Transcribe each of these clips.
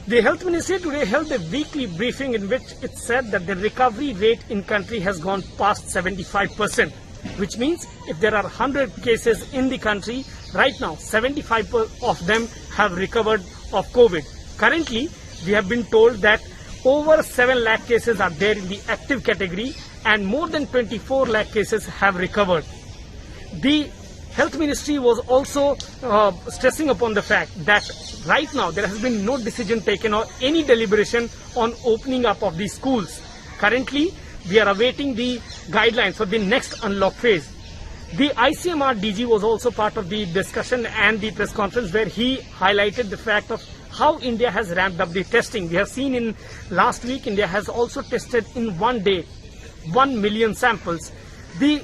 The Health Ministry today held a weekly briefing in which it said that the recovery rate in country has gone past 75%, which means if there are 100 cases in the country, right now 75 of them have recovered of COVID. Currently, we have been told that over 7 lakh cases are there in the active category and more than 24 lakh cases have recovered. The Health Ministry was also stressing upon the fact that right now there has been no decision taken or any deliberation on opening up of these schools. Currently, we are awaiting the guidelines for the next unlock phase. The ICMR DG was also part of the discussion and the press conference where he highlighted the fact of how India has ramped up the testing. We have seen in last week India has also tested in one day 1 million samples. The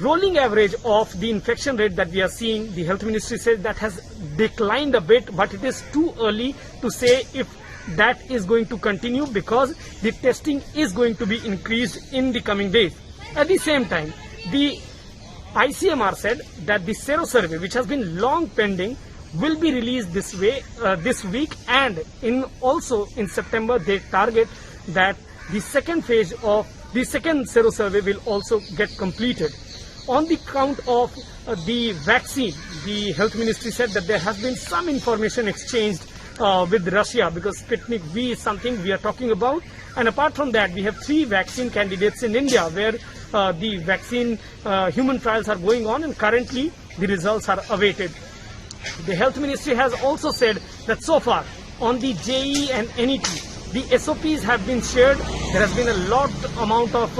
rolling average of the infection rate that we are seeing, the Health Ministry says that has declined a bit, but it is too early to say if that is going to continue because the testing is going to be increased in the coming days. At the same time, the ICMR said that the Sero survey, which has been long pending, will be released this week, and also in September they target that the second phase of the second Sero survey will also get completed. On the count of the vaccine, the Health Ministry said that there has been some information exchanged with Russia because Sputnik V is something we are talking about. And apart from that, we have 3 vaccine candidates in India where the vaccine human trials are going on and currently the results are awaited. The Health Ministry has also said that so far on the JE and NET, the SOPs have been shared. There has been a lot amount of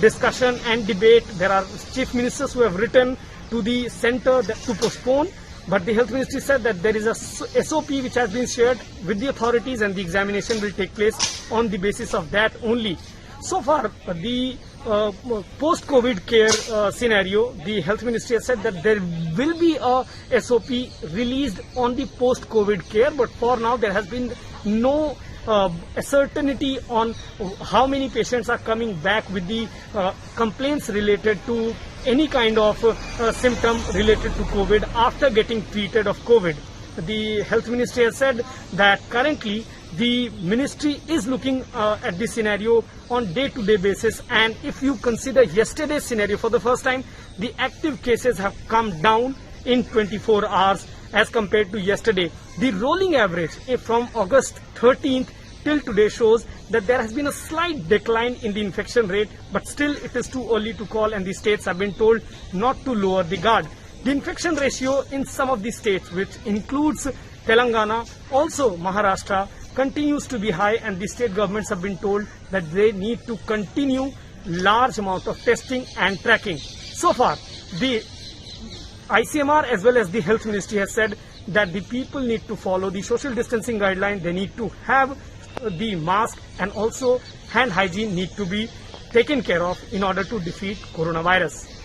discussion and debate. There are chief ministers who have written to the center to postpone, but the Health Ministry said that there is a SOP which has been shared with the authorities and the examination will take place on the basis of that only. So far, the post-COVID care scenario, the Health Ministry has said that there will be a SOP released on the post-COVID care, but for now there has been no certainty on how many patients are coming back with the complaints related to any kind of symptom related to COVID after getting treated of COVID. The Health Ministry has said that currently the ministry is looking at this scenario on day-to-day basis, and if you consider yesterday's scenario, for the first time the active cases have come down in 24 hours as compared to yesterday. The rolling average from August 13th till today shows that there has been a slight decline in the infection rate, but still it is too early to call and the states have been told not to lower the guard. The infection ratio in some of the states, which includes Telangana, also Maharashtra, continues to be high, and the state governments have been told that they need to continue large amount of testing and tracking. So far, the ICMR as well as the Health Ministry has said that the people need to follow the social distancing guideline. They need to have the mask and also hand hygiene need to be taken care of in order to defeat coronavirus.